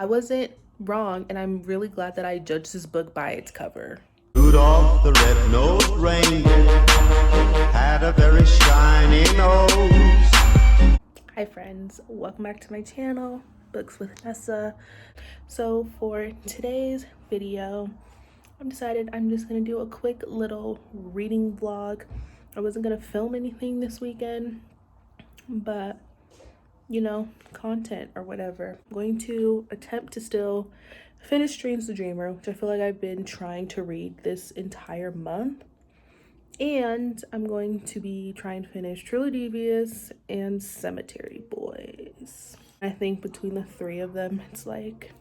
I wasn't wrong, and I'm really glad that I judged this book by its cover. Rudolph the red-nosed reindeer had a very shiny nose. Hi friends, welcome back to my channel, Books with Nessa. So for today's video, I'm just gonna do a quick little reading vlog. I wasn't gonna film anything this weekend, but you know, content or whatever. I'm going to attempt to still finish Dreams the Dreamer, which I feel like I've been trying to read this entire month. And I'm going to be trying to finish Truly Devious and Cemetery Boys. I think between the three of them, it's like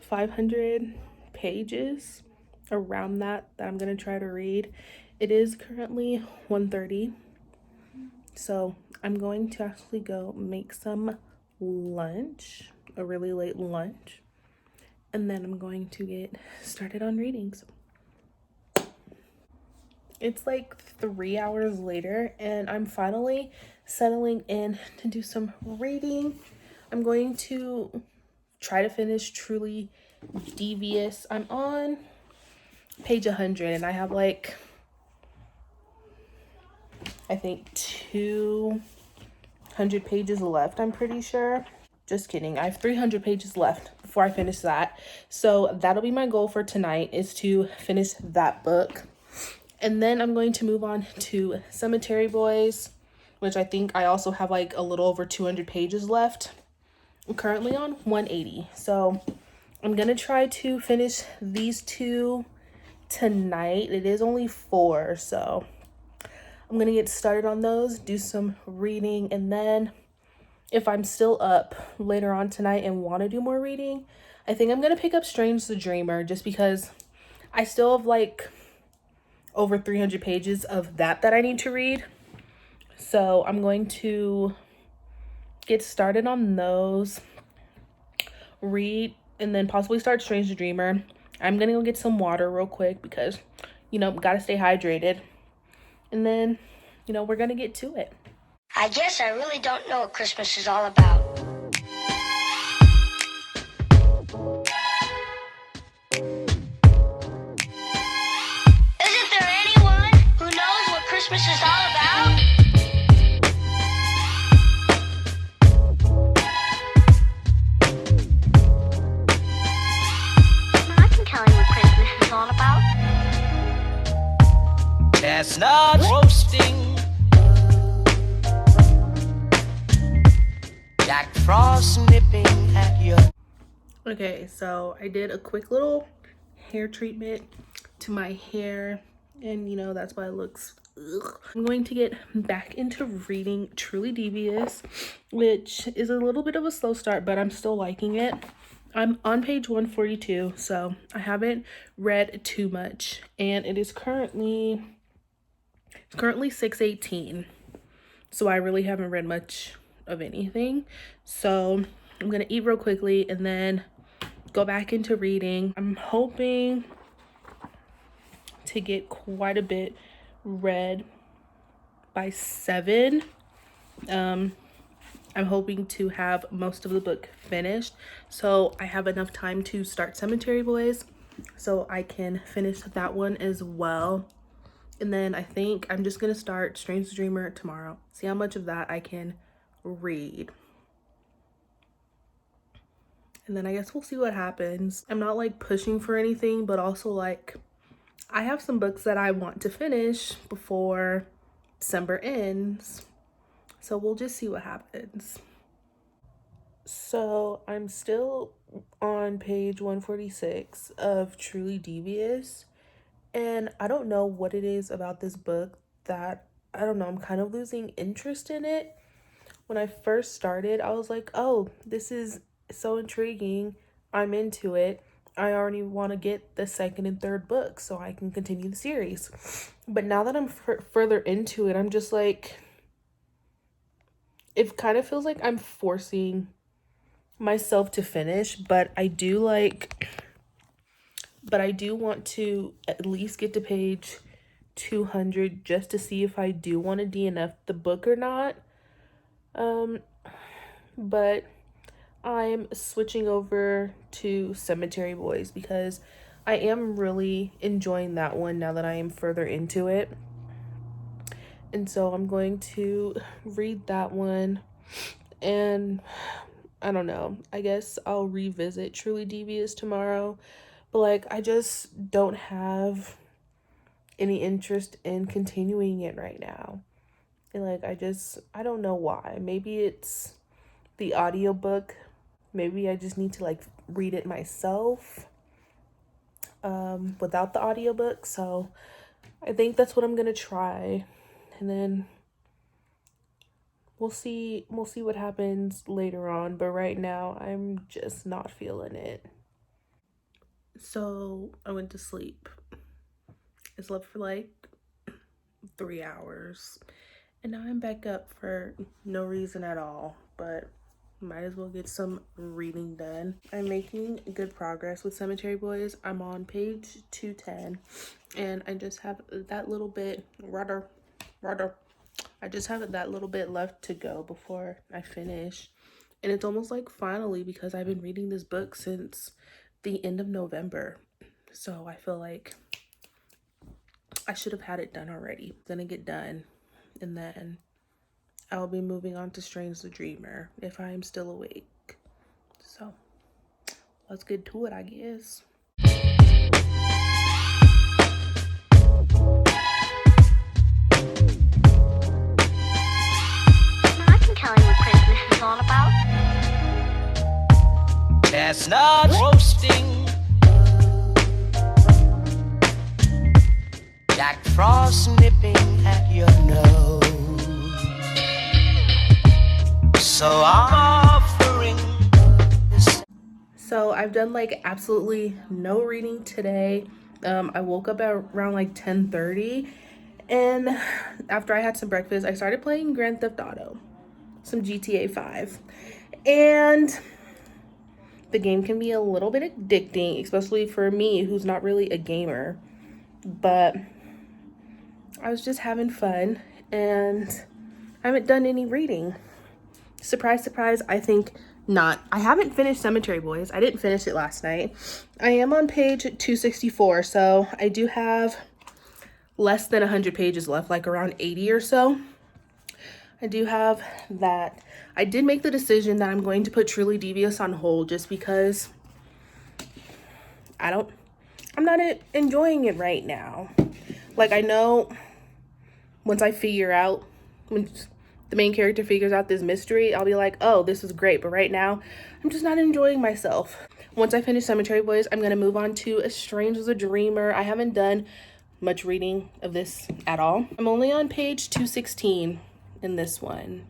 500 pages around that I'm gonna try to read. It is currently 1:30, so I'm going to actually go make some lunch, a really late lunch, and then I'm going to get started on reading. So it's like 3 hours later and I'm finally settling in to do some reading. I'm going to try to finish Truly Devious. I'm on page 100 and I have like, I think 200 pages left, I'm pretty sure. Just kidding, I have 300 pages left before I finish that. So that'll be my goal for tonight, is to finish that book. And then I'm going to move on to Cemetery Boys, which I think I also have like a little over 200 pages left. I'm currently on 180. So I'm gonna try to finish these two tonight. It is only 4, so I'm gonna get started on those, do some reading, and then if I'm still up later on tonight and want to do more reading, I think I'm gonna pick up Strange the Dreamer, just because I still have like over 300 pages of that I need to read. So I'm going to get started on those, read, and then possibly start Strange the Dreamer. I'm gonna go get some water real quick because, you know, gotta stay hydrated. And then, you know, we're gonna get to it. I guess I really don't know what Christmas is all about. Isn't there anyone who knows what Christmas is all about? I can tell you what Christmas is all about. Chestnuts roasting, Jack Frost nipping at your. Okay, so I did a quick little hair treatment to my hair, and you know, that's why it looks ugh. I'm going to get back into reading Truly Devious, which is a little bit of a slow start, but I'm still liking it. I'm on page 142, so I haven't read too much, and it is currently 6:18, so I really haven't read much of anything. So I'm gonna eat real quickly and then go back into reading. I'm hoping to get quite a bit read by 7. I'm hoping to have most of the book finished, so I have enough time to start Cemetery Boys, so I can finish that one as well. And then I think I'm just gonna start Strange the Dreamer tomorrow, see how much of that I can read. And then I guess we'll see what happens. I'm not like pushing for anything, but also like I have some books that I want to finish before December ends. So we'll just see what happens. So I'm still on page 146 of Truly Devious. And I don't know what it is about this book that, I don't know, I'm kind of losing interest in it. When I first started, I was like, oh, this is so intriguing. I'm into it. I already want to get the second and third book so I can continue the series. But now that I'm further into it, I'm just like, it kind of feels like I'm forcing myself to finish, but I do want to at least get to page 200 just to see if I do want to DNF the book or not. But I'm switching over to Cemetery Boys because I am really enjoying that one now that I am further into it. And so I'm going to read that one, and I don't know, I guess I'll revisit Truly Devious tomorrow, but like I just don't have any interest in continuing it right now. And like I don't know why. Maybe it's the audiobook. Maybe I just need to like read it myself without the audiobook. So I think that's what I'm gonna try, and then we'll see what happens later on. But right now I'm just not feeling it. So I went to sleep. I slept for like 3 hours, and now I'm back up for no reason at all, but might as well get some reading done. I'm making good progress with Cemetery Boys. I'm on page 210, and I just have that little bit I just have that little bit left to go before I finish. And it's almost like finally, because I've been reading this book since the end of November. So I feel like I should have had it done already. Gonna get done, and then I'll be moving on to Strange the Dreamer if I am still awake. So let's get to it, I guess. I can tell you what Christmas is all about. Chestnuts roasting, Jack Frost nipping at your nose. So I'm offering this. So I've done like absolutely no reading today. I woke up at around like 10:30, and after I had some breakfast, I started playing Grand Theft Auto, some GTA 5. And the game can be a little bit addicting, especially for me who's not really a gamer. But I was just having fun, and I haven't done any reading. Surprise, surprise, I think not. I haven't finished Cemetery Boys. I didn't finish it last night. I am on page 264, so I do have less than 100 pages left, like around 80 or so. I do have that. I did make the decision that I'm going to put Truly Devious on hold just because I'm not enjoying it right now. Like, I know once I figure out, when the main character figures out this mystery, I'll be like, oh, this is great. But right now, I'm just not enjoying myself. Once I finish Cemetery Boys, I'm going to move on to A Strange as a Dreamer. I haven't done much reading of this at all. I'm only on page 216 in this one.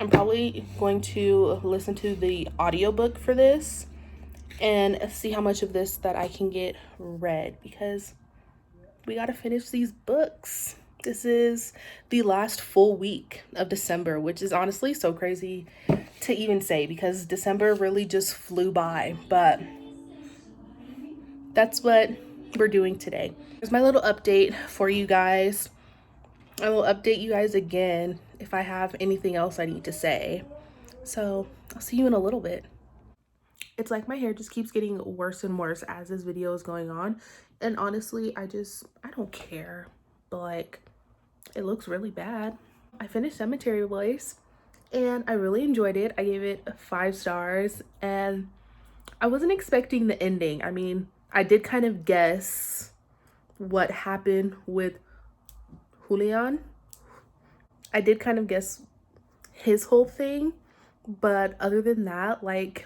I'm probably going to listen to the audiobook for this and see how much of this that I can get read, because we got to finish these books. This is the last full week of December, which is honestly so crazy to even say because December really just flew by, but that's what we're doing today. Here's my little update for you guys. I will update you guys again if I have anything else I need to say. So I'll see you in a little bit. It's like my hair just keeps getting worse and worse as this video is going on. And honestly, I don't care. But like, it looks really bad. I finished Cemetery Boys and I really enjoyed it. I gave it 5 stars, and I wasn't expecting the ending. I mean, I did kind of guess what happened with Julian. I did kind of guess his whole thing, but other than that, like,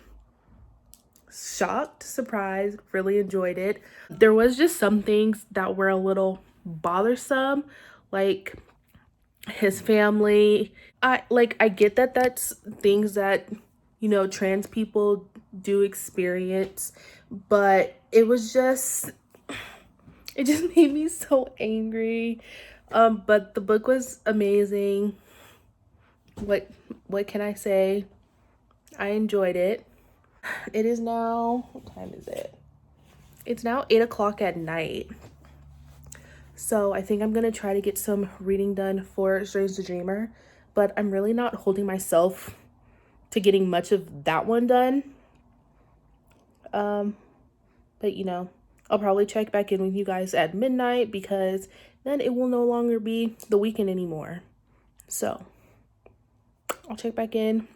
shocked, surprised, really enjoyed it. There was just some things that were a little bothersome, like his family. I get that that's things that, you know, trans people do experience, but it just made me so angry. But the book was amazing. What can I say? I enjoyed it. It is now, what time is it? It's now 8 o'clock at night. So I think I'm gonna try to get some reading done for Strange the Dreamer, but I'm really not holding myself to getting much of that one done. But you know, I'll probably check back in with you guys at midnight, because then it will no longer be the weekend anymore. So I'll check back in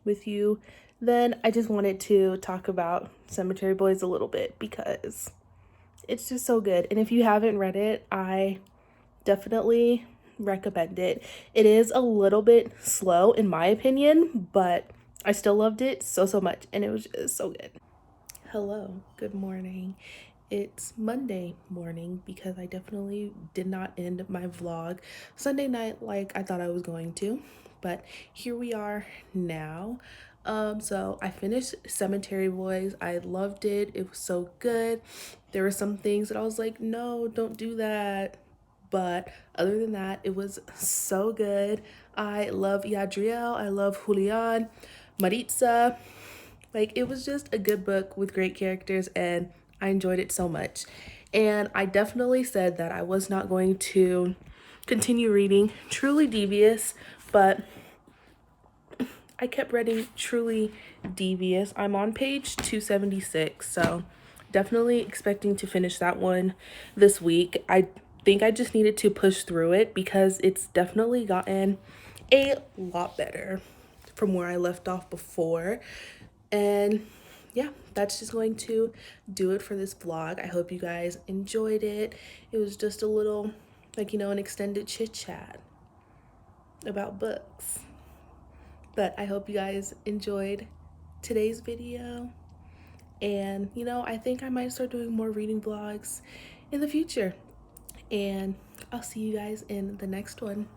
with you. Then I just wanted to talk about Cemetery Boys a little bit, because it's just so good. And if you haven't read it, I definitely recommend it. It is a little bit slow in my opinion, but I still loved it so much, and it was just so good. Hello, good morning. It's Monday morning, because I definitely did not end my vlog Sunday night like I thought I was going to, but here we are now. So I finished Cemetery Boys. I loved it. It was so good. There were some things that I was like, no, don't do that. But other than that, it was so good. I love Yadriel. I love Julian, Maritza. Like, it was just a good book with great characters, and I enjoyed it so much. And I definitely said that I was not going to continue reading Truly Devious, but I kept reading Truly Devious. I'm on page 276, so definitely expecting to finish that one this week. I think I just needed to push through it, because it's definitely gotten a lot better from where I left off before. And yeah, that's just going to do it for this vlog. I hope you guys enjoyed it. It was just a little, like, you know, an extended chit chat about books. But I hope you guys enjoyed today's video. And, you know, I think I might start doing more reading vlogs in the future. And I'll see you guys in the next one.